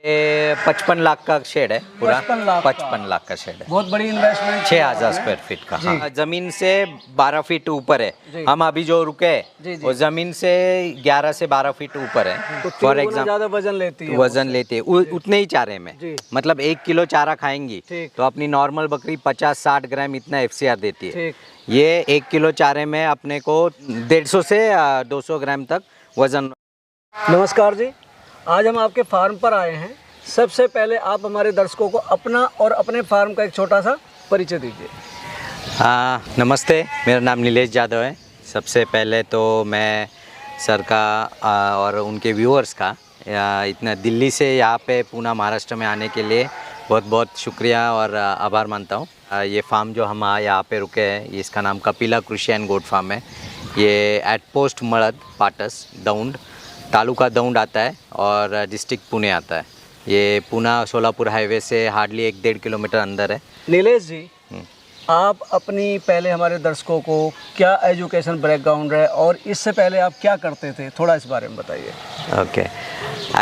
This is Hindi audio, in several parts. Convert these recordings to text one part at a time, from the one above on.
ये 55 लाख का शेड है पूरा। 55 लाख का शेड है। बहुत बड़ी इन्वेस्टमेंट। 6000 स्क्वायर फीट का। हाँ, जमीन से 12 फीट ऊपर है। हम अभी जो रुके वो जमीन से 11 से 12 फीट ऊपर है। तो फॉर एग्जाम्पल ज्यादा वजन लेती है। उतने ही चारे में। मतलब 1 किलो चारा खाएंगी तो अपनी नॉर्मल बकरी 50-60 ग्राम इतना FCR देती है। ये 1 किलो चारे में अपने को 150 से 200 ग्राम तक वजन। नमस्कार जी, आज हम आपके फार्म पर आए हैं। सबसे पहले आप हमारे दर्शकों को अपना और अपने फार्म का एक छोटा सा परिचय दीजिए। नमस्ते, मेरा नाम नीलेश यादव है। सबसे पहले तो मैं सर का और उनके व्यूअर्स का इतना दिल्ली से यहाँ पे पूना महाराष्ट्र में आने के लिए बहुत बहुत शुक्रिया और आभार मानता हूँ। ये फार्म जो हम यहाँ पे रुके हैं इसका नाम कपिला कृषि एंड गोट फार्म है। ये एट पोस्ट मड़द पाटस दौंड तालुका दौंड आता है और डिस्ट्रिक्ट पुणे आता है। ये पूना सोलापुर हाईवे से हार्डली 1-1.5 किलोमीटर अंदर है। नीलेश जी, आप अपनी पहले हमारे दर्शकों को क्या एजुकेशन बैकग्राउंड है और इससे पहले आप क्या करते थे, थोड़ा इस बारे में बताइए। ओके,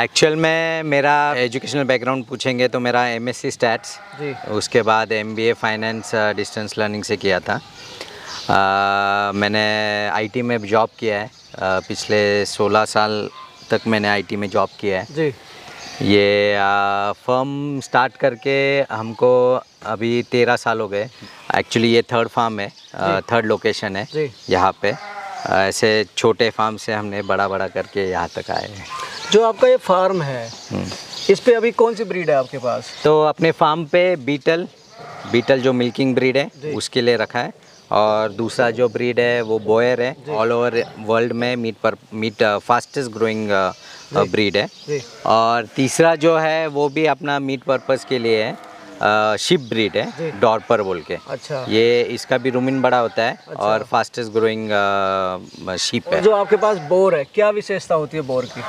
एक्चुअल में मेरा एजुकेशनल बैकग्राउंड पूछेंगे तो मेरा MSc स्टैट्स, उसके बाद MBA फाइनेंस डिस्टेंस लर्निंग से किया था। मैंने IT में जॉब किया है। पिछले 16 साल तक मैंने IT में जॉब किया है जी। ये फर्म स्टार्ट करके हमको अभी 13 साल हो गए। एक्चुअली ये थर्ड फार्म है, थर्ड लोकेशन है यहाँ पे। ऐसे छोटे फार्म से हमने बड़ा करके यहाँ तक आए हैं। जो आपका ये फार्म है इस पे अभी कौन सी ब्रीड है आपके पास? तो अपने फार्म पे बीटल जो मिल्किंग ब्रीड है उसके लिए रखा है, और दूसरा जो ब्रीड है वो बोयर है। ऑल ओवर वर्ल्ड में मीट फास्टेस्ट ग्रोइंग ब्रीड है। और तीसरा जो है वो भी अपना मीट पर्पस के लिए है, शिप ब्रीड है, डॉर्पर बोल के। अच्छा। ये इसका भी रूमिन बड़ा होता है। अच्छा। और फास्टेस्ट ग्रोइंग शिप है। जो आपके पास बोर है, क्या विशेषता होती है बोर की?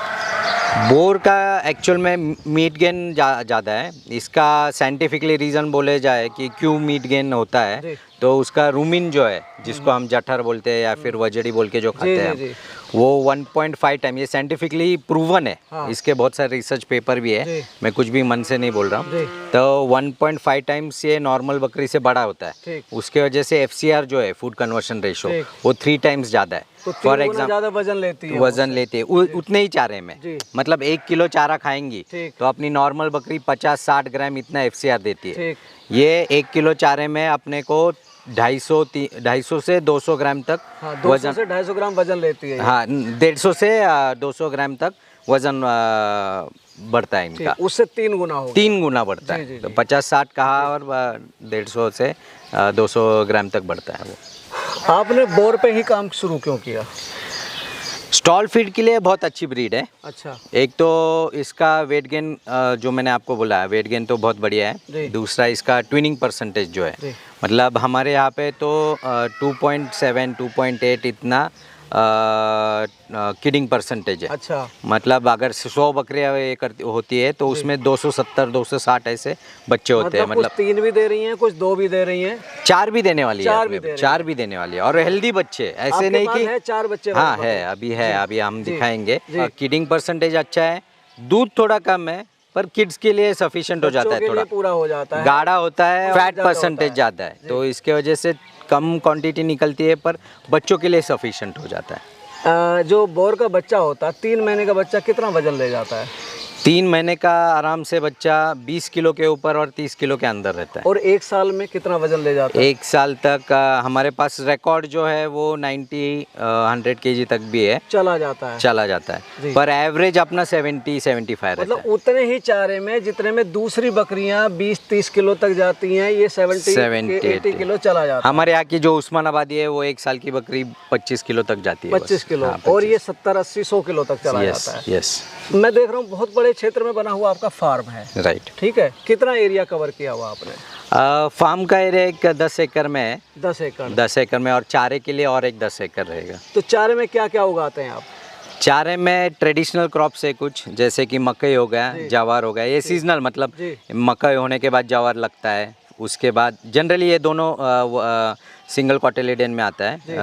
बोर का एक्चुअल में मीट गेन ज़्यादा है। इसका साइंटिफिकली रीज़न बोले जाए कि क्यों मीट गेन होता है, तो उसका रूमिन जो है जिसको हम जठर बोलते हैं या फिर वजड़ी बोल के जो खाते हैं वो 1.5 टाइम, ये साइंटिफिकली प्रूवन है। हाँ। इसके बहुत सारे रिसर्च पेपर भी है, मैं कुछ भी मन से नहीं बोल रहा हूँ। तो 1.5 टाइम्स ये नॉर्मल बकरी से बड़ा होता है। उसके वजह से FCR जो है फूड कन्वर्शन रेशो वो 3 टाइम्स ज़्यादा है। फॉर एग्जाम्पल ज़्यादा वजन लेती है उतने ही चारे में। मतलब 1 किलो चारा खाएंगी तो अपनी नॉर्मल बकरी 50-60 ग्राम इतना FCR देती है। ये 1 किलो चारे में अपने को 250 से 200 ग्राम तक। हाँ, 200 से 250 ग्राम वजन लेती है। हाँ, 150 से 200 ग्राम तक वजन बढ़ता है इनका। उससे 3 गुना बढ़ता है। तो 50-60 कहा और 150 से 200 ग्राम तक बढ़ता है वो। आपने बोर पे ही काम शुरू क्यों किया? स्टॉल फीड के लिए बहुत अच्छी ब्रीड है। अच्छा। एक तो इसका वेट गेन जो मैंने आपको बोला, वेट गेन तो बहुत बढ़िया है। दूसरा इसका ट्विनिंग परसेंटेज जो है, मतलब हमारे यहाँ पे तो 2.7 2.8 इतना किडिंग परसेंटेज है। अच्छा। मतलब अगर 100 बकरियाँ होती है तो उसमें 270 260 ऐसे बच्चे होते हैं। मतलब 3 भी दे रही हैं, कुछ 2 भी दे रही हैं, 4 भी देने वाली है। 4 भी देने वाली है और हेल्दी बच्चे, ऐसे नहीं कि है 4 बच्चे। हाँ है, अभी हम दिखाएंगे। किडिंग परसेंटेज अच्छा है, दूध थोड़ा कम है पर किड्स के लिए सफिशिएंट हो जाता है, थोड़ा पूरा हो जाता है, गाढ़ा होता है, फैट परसेंटेज ज़्यादा है तो इसके वजह से कम क्वांटिटी निकलती है पर बच्चों के लिए सफिशिएंट हो जाता है। जो बोर का बच्चा होता है 3 महीने का बच्चा कितना वजन ले जाता है? 3 महीने का आराम से बच्चा 20 किलो के ऊपर और 30 किलो के अंदर रहता है। और 1 साल में कितना वजन ले जाता है? 1 साल तक हमारे पास रिकॉर्ड जो है वो 90-100 kg तक भी है, चला जाता है पर एवरेज अपना 70-75 रहता है। मतलब उतने ही चारे में जितने में दूसरी बकरियां 20-30 किलो तक जाती हैं, ये 70-80 किलो चला जाता है। हमारे यहाँ की जो उस्मानाबादी है वो 1 साल की बकरी 25 किलो तक जाती है। 25 किलो। हाँ, 25। और ये 70-80-100 किलो तक चला जाता है। यस। मैं देख रहा हूँ बहुत बड़े क्षेत्र में बना हुआ आपका फार्म है। राइट। ठीक है, कितना एरिया कवर किया हुआ आपने? फार्म का एरिया एक 10 एकड़ में है। 10 एकड़ में, और चारे के लिए और एक 10 एकड़ रहेगा। तो चारे में क्या क्या उगाते हैं आप? चारे में ट्रेडिशनल क्रॉप्स है कुछ, जैसे कि मकई हो गया, जवार हो गया। ये सीजनल, मतलब मकई होने के बाद जवार लगता है, उसके बाद जनरली ये दोनों सिंगल कॉटिलिडन में आता है।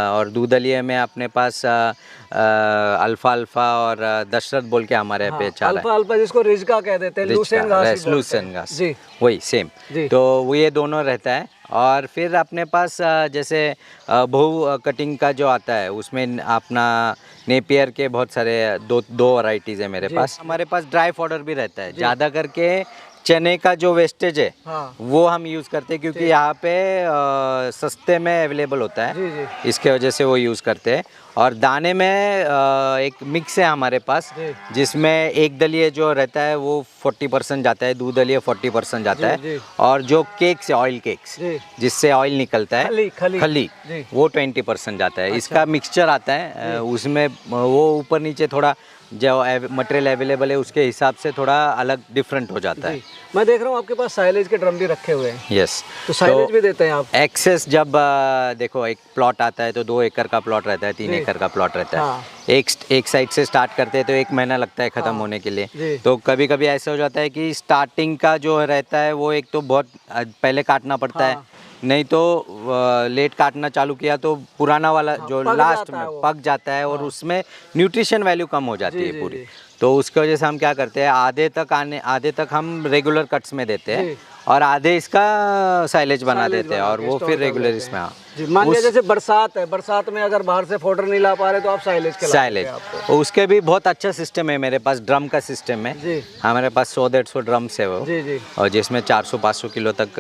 और दूधलिये में अपने पास अल्फा अल्फा और दशरथ बोल के हमारे यहाँ पे चारा है। अल्फा अल्फा जिसको रिजका कह देते हैं, लूसेन घास, लूसेन घास, जी वही सेम। तो वो ये दोनों रहता है। और फिर अपने पास जैसे बहु कटिंग का जो आता है उसमें अपना नेपियर के बहुत सारे दो वैरायटीज़ है मेरे पास। हमारे पास ड्राई फॉडर भी रहता है, ज़्यादा करके चने का जो वेस्टेज है वो हम यूज़ करते हैं क्योंकि यहाँ पे सस्ते में अवेलेबल होता है, इसके वजह से वो यूज़ करते हैं। और दाने में एक मिक्स है हमारे पास जिसमें एक दलिये जो रहता है वो 40% जाता है, दूध दलिये 40% जाता है, और जो केक्स है ऑयल केक्स जिससे ऑयल निकलता है खली वो 20% जाता है। इसका मिक्सचर आता है, उसमें वो ऊपर नीचे थोड़ा जो मटेरियल अवेलेबल है उसके हिसाब से थोड़ा अलग डिफरेंट हो जाता है। मैं देख रहा हूँ आपके पास साइलेज के ड्रम भी रखे हुए हैं। यस, तो साइलेज भी देते हैं आप? एक्सेस जब देखो एक प्लॉट आता है तो 2 एकड़ का प्लॉट रहता है, 3 एकड़ का प्लॉट रहता है। एक साइड से स्टार्ट करते हैं तो 1 महीना लगता है ख़त्म होने के लिए। तो कभी कभी ऐसा हो जाता है कि स्टार्टिंग का जो रहता है वो एक तो बहुत पहले काटना पड़ता है, नहीं तो लेट काटना चालू किया तो पुराना वाला जो लास्ट में पक जाता है और उसमें न्यूट्रिशन वैल्यू कम हो जाती है पूरी। तो उसकी वजह से हम क्या करते हैं, आधे तक हम रेगुलर कट्स में देते हैं और आधे इसका साइलेज बना देते हैं और वो फिर रेगुलर इसमें। मान लिया जैसे बरसात है, बरसात में अगर बाहर से फोडर नहीं ला पा रहे तो आप साइलेज उसके भी बहुत अच्छा सिस्टम है मेरे पास, ड्रम का सिस्टम है हमारे पास। 100-150 ड्रम्स है वो, और जिसमें 400-500 किलो तक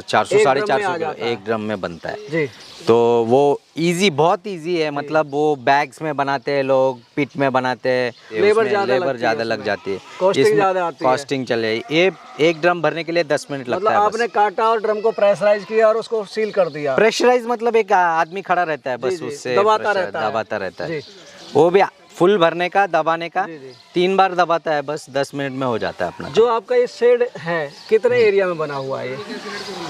400-450 किलो एक ड्रम में बनता है। तो वो इजी, बहुत इजी है, मतलब वो बैग्स में बनाते हैं लोग, पिट में बनाते हैं, लेबर ज़्यादा लग जाती है, कॉस्टिंग चले। ये एक ड्रम भरने के लिए 10 मिनट लगता है। आपने काटा और ड्रम को प्रेशराइज किया और उसको सील कर दिया। प्रेशराइज मतलब एक आदमी खड़ा रहता है बस, उससे दबाता रहता है। वो भी फुल भरने का, दबाने का 3 बार दबाता है, बस 10 मिनट में हो जाता है अपना। जो आपका ये शेड है कितने एरिया में बना हुआ है ये?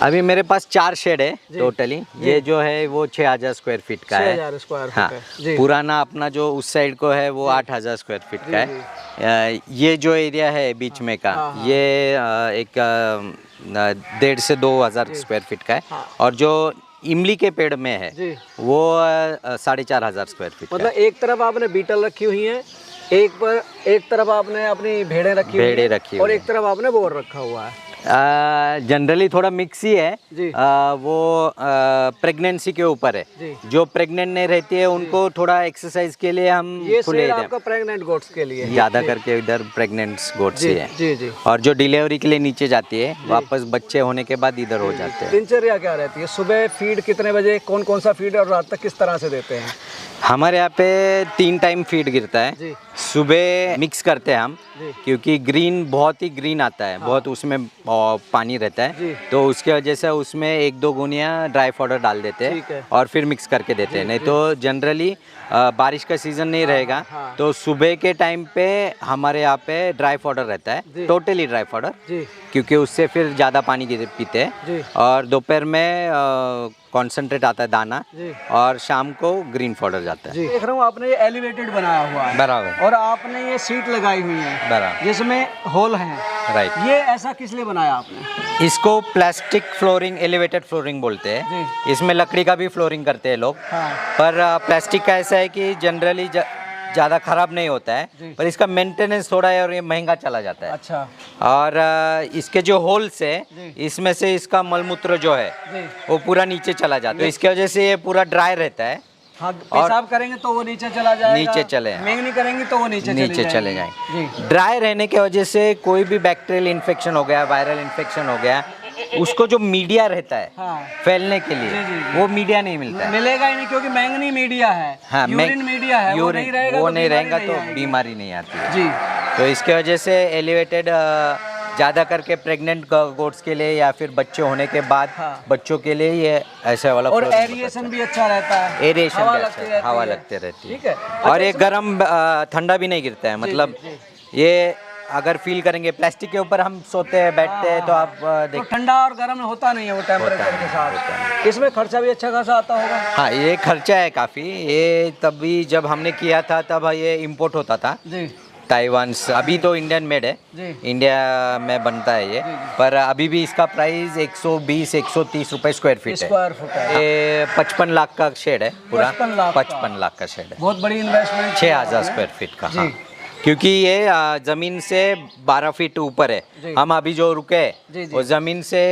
अभी मेरे पास 4 शेड है टोटली। ये जो है वो 6000 स्क्वायर फीट का है। 6000 स्क्वायर फीट हाँ, पुराना अपना जो उस साइड को है वो 8000 स्क्वायर फीट का है। ये जो एरिया है बीच में का ये एक 1.5 से 2000 स्क्वायर फीट का है। और जो इमली के पेड़ में है वो 4500 स्क्वायर फीट। मतलब एक तरफ आपने बीटल रखी हुई है, एक तरफ आपने अपनी भेड़ें रखी हुई और एक तरफ आपने बोर रखा हुआ है। जनरली थोड़ा मिक्स ही है। वो प्रेगनेंसी के ऊपर है, जो प्रेग्नेंट नहीं रहती है उनको थोड़ा एक्सरसाइज के लिए हम खुले आपका प्रेग्नेंट गोट्स के लिए ज़्यादा करके इधर प्रेग्नेंट गोट्स ही है। और जो डिलीवरी के लिए नीचे जाती है वापस बच्चे होने के बाद इधर हो जाते हैं। दिनचर्या क्या रहती है? सुबह फीड कितने बजे, कौन कौन सा फीड और रात तक किस तरह से देते हैं? हमारे यहाँ पे 3 टाइम फीड गिरता है। सुबह मिक्स करते हैं हम क्योंकि ग्रीन बहुत ही ग्रीन आता है, बहुत उसमें पानी रहता है, तो उसके वजह से उसमें 1-2 गुनिया ड्राई पाउडर डाल देते हैं और फिर मिक्स करके देते हैं। नहीं तो जनरली बारिश का सीज़न नहीं रहेगा तो सुबह के टाइम पे हमारे यहाँ पे ड्राई पाउडर रहता है, टोटली ड्राई पाउडर, क्योंकि उससे फिर ज़्यादा पानी पीते हैं। और दोपहर में कॉन्सेंट्रेट आता है दाना और शाम को ग्रीन पाउडर जाता है। देख रहा हूँ आपने ये एलिवेटेड बनाया हुआ है बराबर, और आपने ये सीट लगाई हुई है बराबर जिसमें होल हैं। राइट, ये ऐसा किस लिए बनाया आपने? इसको प्लास्टिक फ्लोरिंग, एलिवेटेड फ्लोरिंग बोलते हैं। इसमें लकड़ी का भी फ्लोरिंग करते हैं लोग, पर प्लास्टिक का ऐसा है कि जनरली ज़्यादा ख़राब नहीं होता है, पर इसका मेंटेनेंस थोड़ा है और ये महंगा चला जाता है। अच्छा। और इसके जो होल्स है इसमें से इसका मलमूत्र जो है वो पूरा नीचे चला जाता है, इसकी वजह से ये पूरा ड्राई रहता है। हाँ, पेशाब करेंगे तो वो नीचे चला जाएगा, नीचे चले, मेंगनी करेंगे तो वो नीचे चले जाएंगे। ड्राई रहने की वजह से कोई भी बैक्टीरियल इन्फेक्शन हो गया, वायरल इन्फेक्शन हो गया, उसको जो मीडिया रहता है फैलने के लिए वो मीडिया नहीं मिलता है, मिलेगा ही नहीं, क्योंकि मैंगनी मीडिया है। हाँ, यूरिन मीडिया है, वो नहीं रहेगा तो बीमारी नहीं आती है जी। तो इसके वजह से एलिवेटेड ज़्यादा करके प्रेग्नेंट गोट्स के लिए या फिर बच्चे होने के बाद बच्चों के लिए ये ऐसे वाला। और एरिएशन भी अच्छा रहता है, एरिएशन हवा लगती रहती है। और ये गर्म ठंडा भी नहीं गिरता है, मतलब ये अगर फील करेंगे प्लास्टिक के ऊपर हम सोते हैं, बैठते हैं तो आप तो ठंडा और गर्म होता नहीं है वो टेम्परेचर के साथ। इसमें खर्चा भी अच्छा खासा आता होगा? हाँ, ये खर्चा है काफ़ी। ये तभी जब हमने किया था तब ये इम्पोर्ट होता था जी। ताइवान से, अभी तो इंडियन मेड है, जी। इंडिया में बनता है ये, पर अभी भी इसका प्राइस 120-130 रुपए स्क्वायर फीट है। स्क्वायर फुट है। ये 55 लाख का शेड है पूरा, 55 लाख का। 55 लाख का शेड है, बहुत बड़ी इन्वेस्टमेंट। 6000 स्क्वायर फीट का। जी। हाँ, क्योंकि ये ज़मीन से 12 फीट ऊपर जी। है, हम अभी जो रुके जी, जी। वो ज़मीन से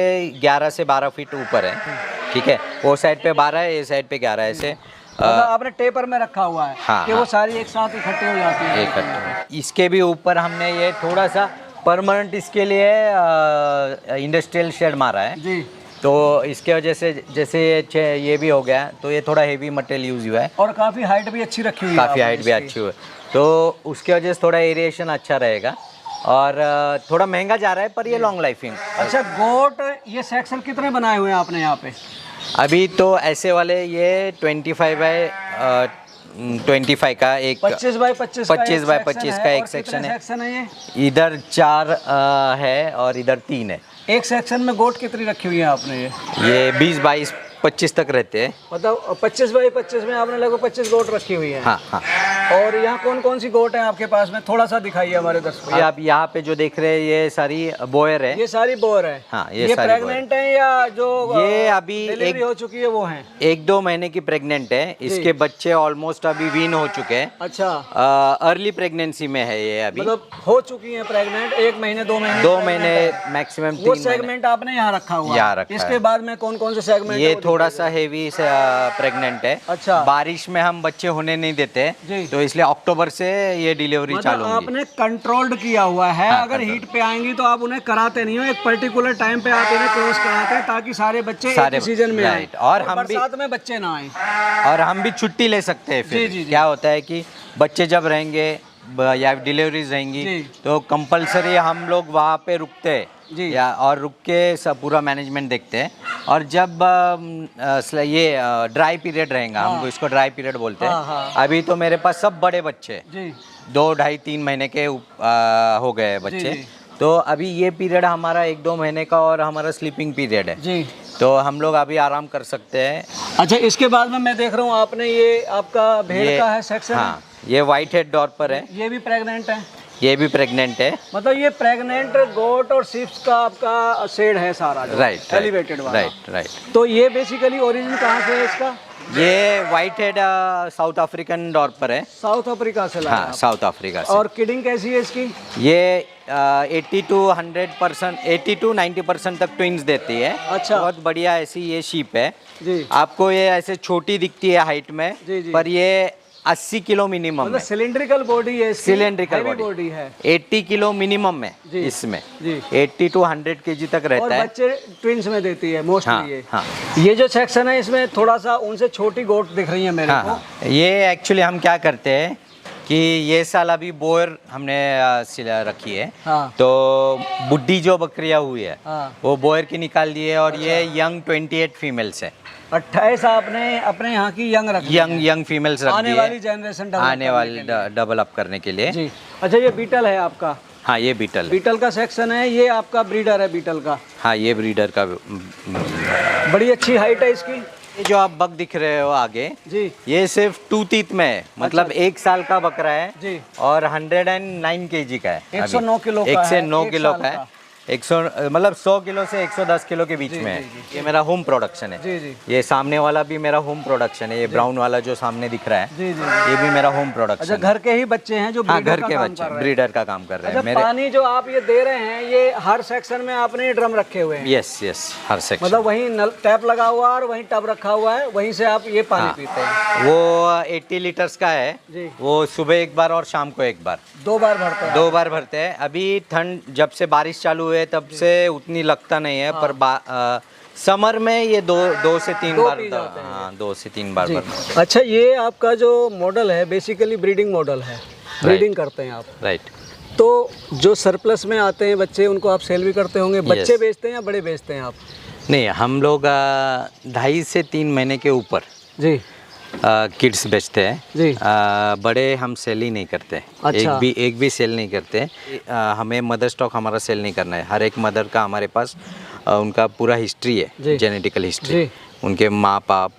11 से 12 फीट ऊपर है, ठीक है। वो साइड पे 12 है, ये साइड पे 11 है, ऐसे मतलब आपने टेपर में रखा हुआ है हाँ, कि वो हाँ। सारी एक साथ इकट्ठे हो जाती है। एक इसके भी ऊपर हमने ये थोड़ा सा परमानेंट इसके लिए इंडस्ट्रियल शेड मारा है, जी। तो इसके वजह से जैसे ये भी हो गया, तो ये थोड़ा हेवी मटेरियल यूज़ हुआ है, और काफ़ी हाइट भी अच्छी रखी हुई है काफ़ी आपने हाइट भी इसकी। अच्छी हुई है, तो उसके वजह से थोड़ा एरिएशन अच्छा रहेगा, और थोड़ा महंगा जा रहा है, पर ये लॉन्ग लाइफिंग। अच्छा, गोट ये सेक्शन कितने बनाए हुए हैं आपने यहाँ पे? अभी तो ऐसे वाले ये 25 बाय 25 का एक 25 बाय 25 25 बाय 25 का एक सेक्शन है। सेक्शन है ये? इधर 4 है और इधर 3 है। एक सेक्शन में गोट कितनी रखी हुई है आपने? ये 20, 22, 25 तक रहते हैं। मतलब 25 बाई 25 में आपने लगभग 25 गोट रखी हुई है। हाँ हाँ। और यहाँ कौन कौन सी गोट है आपके पास में? थोड़ा सा दिखाइए हमारे दर्शकों। ये आप यहाँ पे जो देख रहे हैं ये सारी बोयर है। ये सारी बोर है। हाँ, ये सारी प्रेग्नेंट है या जो ये अभी डिलीवरी हो चुकी है वो है? 1-2 महीने की प्रेग्नेंट है, इसके बच्चे ऑलमोस्ट अभी वीन हो चुके हैं। अच्छा, अर्ली प्रेगनेंसी में है ये अभी, मतलब हो चुकी है प्रेग्नेंट 1 महीने 2 महीने 2 महीने मैक्सिमम 3 वो महीने। सेगमेंट आपने यहाँ रखा हुआ यहाँ रखा इसके है। बाद में कौन कौन से सेगमेंट? ये थोड़ा सा हेवी से प्रेग्नेंट है। अच्छा। बारिश में हम बच्चे होने नहीं देते, जी। तो इसलिए अक्टूबर से ये डिलीवरी चालू मतलब होगी। आपने कंट्रोल्ड किया हुआ है। हाँ, अगर हीट पे आएंगी तो आप उन्हें कराते नहीं हो, एक पर्टिकुलर टाइम पे आप इन्हें क्रॉस कराते हैं ताकि सारे बच्चे एक ही सीजन में आए राइट। और हम भी बरसात में बच्चे ना आए। और हम भी छुट्टी ले सकते हैं फिर। जी, जी, जी। क्या होता है कि बच्चे जब रहेंगे या डिलीवरीज रहेंगी जी। तो कंपलसरी हम लोग वहाँ पे रुकते हैं, जी। या और रुक के सब पूरा मैनेजमेंट देखते हैं। और जब ये ड्राई पीरियड रहेगा, हमको इसको ड्राई पीरियड बोलते हैं। हाँ, हाँ। अभी तो मेरे पास सब बड़े बच्चे हैं, जी 2, 2.5, 3 महीने के हो गए बच्चे। जी। तो अभी ये पीरियड हमारा 1-2 महीने का और हमारा स्लीपिंग पीरियड है, जी। तो हम लोग अभी आराम कर सकते हैं। अच्छा, इसके बाद में मैं देख रहा हूँ आपने ये आपका भेड़ का है सेक्शन। हाँ, ये वाइट हेड डॉर्पर है, ये भी प्रेग्नेंट है? ये भी प्रेग्नेंट है। मतलब ये प्रेग्नेंट गोट और शिप्स का आपका शेड है सारा, राइट, एलिवेटेड वाला। राइट। तो ये बेसिकली ओरिजिन कहाँ से है इसका? ये वाइट हेड साउथ अफ्रीकन डॉर्पर है। साउथ अफ्रीका से लाया हाँ, आप। साउथ अफ्रीका से। और किडिंग कैसी है इसकी? ये 80 to 100%, 80 to 90% तक ट्विंस देती है। अच्छा। बहुत बढ़िया ऐसी ये शीप है। जी। आपको ये ऐसे छोटी दिखती है हाइट में, जी, जी। पर ये 80 किलो मिनिमम मतलब है। सिलेंड्रिकल बॉडी है इसकी, सिलेंड्रिकल heavy बॉडी है। 80 किलो मिनिमम है जी। इसमें। जी। 80 to 100 kg तक और रहता है। बच्चे ट्विंस में देती है मोस्टली। हाँ, ये हाँ। ये जो सेक्शन है इसमें थोड़ा सा उनसे छोटी गोट दिख रही है मेरे हाँ, को। हाँ। ये एक्चुअली हम क्या करते हैं कि ये साल अभी बोर हमने सिला रखी है। हाँ। तो बुड्ढी जो बकरियां हुई है, हाँ। वो बोर की निकाल दी है, और ये यंग 28 फीमेल्स है। 28 आपने अपने यहाँ की यंग रखी है। यंग फीमेल्स रख दी आने है, वाली जनरेशन आने वाली डेवलप करने के लिए। जी। अच्छा, ये बीटल है आपका? हाँ, ये बीटल है। बीटल का सेक्शन है, ये आपका ब्रीडर है बीटल का? हाँ, ये ब्रीडर का। बड़ी अच्छी हाइट है इसकी। ये जो आप बक दिख रहे हो आगे, जी। ये सिर्फ 2 teeth में है, मतलब 1 साल का बकरा है। जी। और 109 kg का है। 109 किलो का है, 109 एक किलो साल का है। 100 मतलब 100 किलो से 110 किलो के बीच में है। ये मेरा होम प्रोडक्शन है। जी, जी। ये सामने वाला भी मेरा होम प्रोडक्शन है। ये ब्राउन वाला जो सामने दिख रहा है, जी, जी। ये भी मेरा होम अच्छा, प्रोडक्शन है। घर के ही बच्चे हैं जो हाँ, ब्रीडर घर का के काम बच्चे कर रहे हैं। ब्रीडर का काम कर रहे अच्छा, हैं मेरे। पानी जो आप ये दे रहे हैं ये हर सेक्शन में आपने ये ड्रम रखे हुए हैं? यस, हर सेक्शन। मतलब वहीं नल टैप लगा हुआ है और वहीं टब रखा हुआ है, वहीं से आप ये पानी हाँ। पीते हैं? वो 80 लीटर्स का है। जी। वो सुबह एक बार और शाम को एक बार, 2 बार भरते हैं? 2 बार भरते हैं। अभी ठंड जब से बारिश चालू हुई है तब से उतनी लगता नहीं है, पर समर में ये 2 से 3 दो बार। पी जाते हैं। हाँ, 2 से 3 बार जी। भरते हैं। अच्छा, ये आपका जो मॉडल है बेसिकली ब्रीडिंग मॉडल है, ब्रीडिंग करते हैं आप। राइट। तो जो सरप्लस में आते हैं बच्चे उनको आप सेल भी करते होंगे? बच्चे बेचते हैं या बड़े बेचते हैं आप? नहीं, हम लोग 2.5 से 3 महीने के ऊपर जी। किड्स बेचते हैं। जी। बड़े हम सेल ही नहीं करते। अच्छा। एक भी सेल नहीं करते। हमें मदर स्टॉक हमारा सेल नहीं करना है। हर एक मदर का हमारे पास उनका पूरा हिस्ट्री जी। है, जेनेटिकल हिस्ट्री, जी। उनके माँ बाप,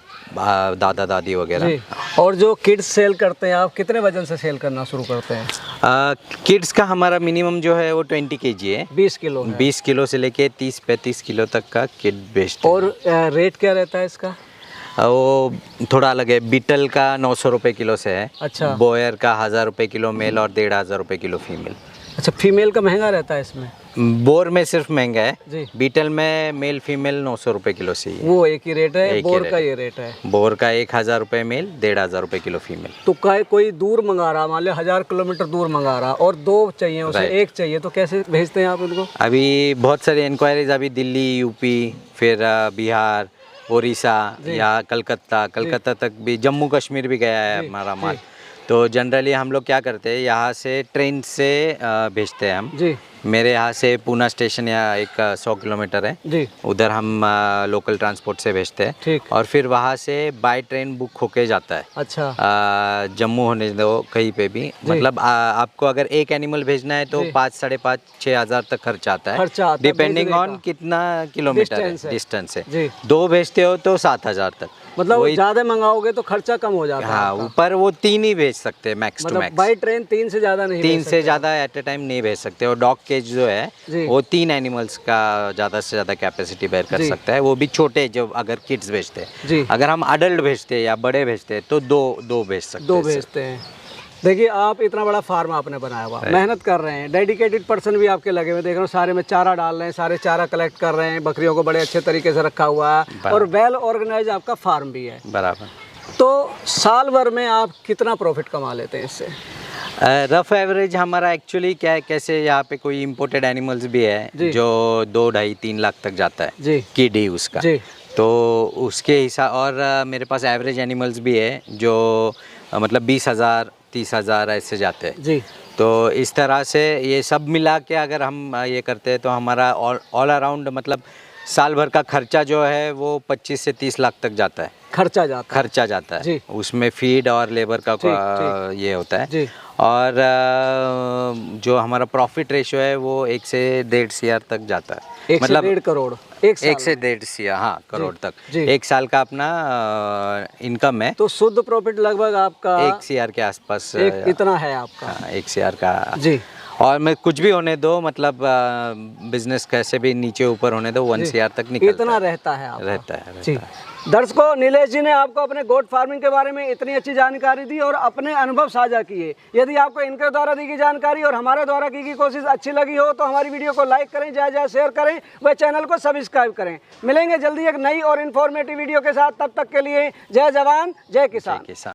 दादा दादी वगैरह। जी। और जो किड्स सेल करते हैं आप कितने वजन से सेल करना शुरू करते हैं? किड्स का हमारा मिनिमम जो है वो 20 kg है। 20 किलो है। 20 किलो से लेके 30-35 किलो तक का किड बेस्ट। और रेट क्या रहता है इसका? वो थोड़ा अलग है। बीटल का 900 रुपये किलो से है। अच्छा। बोयर का 1000 रुपये किलो मेल और 1500 रुपये किलो फीमेल। अच्छा, फीमेल का महंगा रहता है इसमें? बोर में सिर्फ महंगा है जी। बीटल में मेल फीमेल 900 रुपये किलो से ही है। वो एक ही रेट है, एक ही बोर रेट का है। ये रेट है। बोर का 1000 रुपये मेल, 1500 रुपये किलो फीमेल। तो कोई दूर मंगा रहा, मान लिया 1000 किलोमीटर दूर मंगा रहा और 2 चाहिए उसे, Right. एक चाहिए, तो कैसे भेजते हैं आप उनको? अभी बहुत सारी इंक्वायरीज अभी दिल्ली, यूपी, फिर बिहार, उड़ीसा या कलकत्ता तक भी, जम्मू कश्मीर भी गया है हमारा माल। तो जनरली हम लोग क्या करते हैं, यहाँ से ट्रेन से भेजते हैं हम जी मेरे यहाँ से पूना स्टेशन या एक 100 किलोमीटर है जी। उधर हम लोकल ट्रांसपोर्ट से भेजते हैं। ठीक। और फिर वहाँ से बाय ट्रेन बुक होके जाता है। अच्छा। जम्मू होने दो कहीं पे भी, मतलब आपको अगर एक एनिमल भेजना है तो 5-5.5-6 हज़ार तक खर्चा आता है, डिपेंडिंग ऑन कितना किलोमीटर है, डिस्टेंस है। जी। 2 भेजते हो तो 7,000 तक। मतलब ज़्यादा मंगाओगे तो खर्चा कम हो जाता है। हाँ, ऊपर वो 3 ही भेज सकते हैं max to max. By train 3 से ज़्यादा नहीं 3 से ज़्यादा एट ए टाइम नहीं भेज सकते। और डॉग केज जो है जी। वो 3 एनिमल्स का ज़्यादा से ज़्यादा कैपेसिटी बेयर कर सकता है, वो भी छोटे, जो अगर किड्स भेजते हैं। जी। अगर हम अडल्ट भेजते हैं या बड़े भेजते हैं तो दो भेज सकते हैं। 2 भेजते हैं। देखिए, आप इतना बड़ा फार्म आपने बनाया हुआ, मेहनत कर रहे हैं, डेडिकेटेड पर्सन भी आपके लगे हुए, देख रहे हो सारे में चारा डाल रहे हैं, सारे चारा कलेक्ट कर रहे हैं, बकरियों को बड़े अच्छे तरीके से रखा हुआ है और वेल ऑर्गेनाइज आपका फार्म भी है। बराबर। तो साल भर में आप कितना प्रॉफिट कमा लेते हैं इससे? रफ एवरेज हमारा एक्चुअली क्या है, कैसे यहाँ पे कोई इम्पोर्टेड एनिमल्स भी है जो 2-2.5-3 लाख तक जाता है जी। किड ही उसका। जी। तो उसके हिसाब, और मेरे पास एवरेज एनिमल्स भी है जो मतलब 20,000 30,000 ऐसे जाते हैं। जी। तो इस तरह से ये सब मिला के अगर हम ये करते हैं तो हमारा ऑल अराउंड मतलब साल भर का खर्चा जो है वो 25 से 30 लाख तक जाता है। खर्चा जाता है जी। उसमें फीड और लेबर का ये होता है जी। और जो हमारा प्रॉफिट रेशियो है वो 1 से 1.5 CR तक जाता है, मतलब 1 करोड़ 1 से 1.5 CR, हाँ, करोड़ तक 1 साल का अपना इनकम है। तो शुद्ध प्रॉफिट लगभग आपका 1 CR के आसपास इतना है आपका। 1 CR का जी। और मैं कुछ भी होने दो, मतलब बिजनेस कैसे भी नीचे ऊपर होने दो, 1 CR तक निकलता इतना रहता है आपका। रहता है। दर्शकों, नीलेश जी ने आपको अपने गोट फार्मिंग के बारे में इतनी अच्छी जानकारी दी और अपने अनुभव साझा किए। यदि आपको इनके द्वारा दी गई जानकारी और हमारे द्वारा की गई कोशिश अच्छी लगी हो तो हमारी वीडियो को लाइक करें, ज़्यादा शेयर करें व चैनल को सब्सक्राइब करें। मिलेंगे जल्दी एक नई और इन्फॉर्मेटिव वीडियो के साथ, तब तक के लिए जय जवान जय किसान।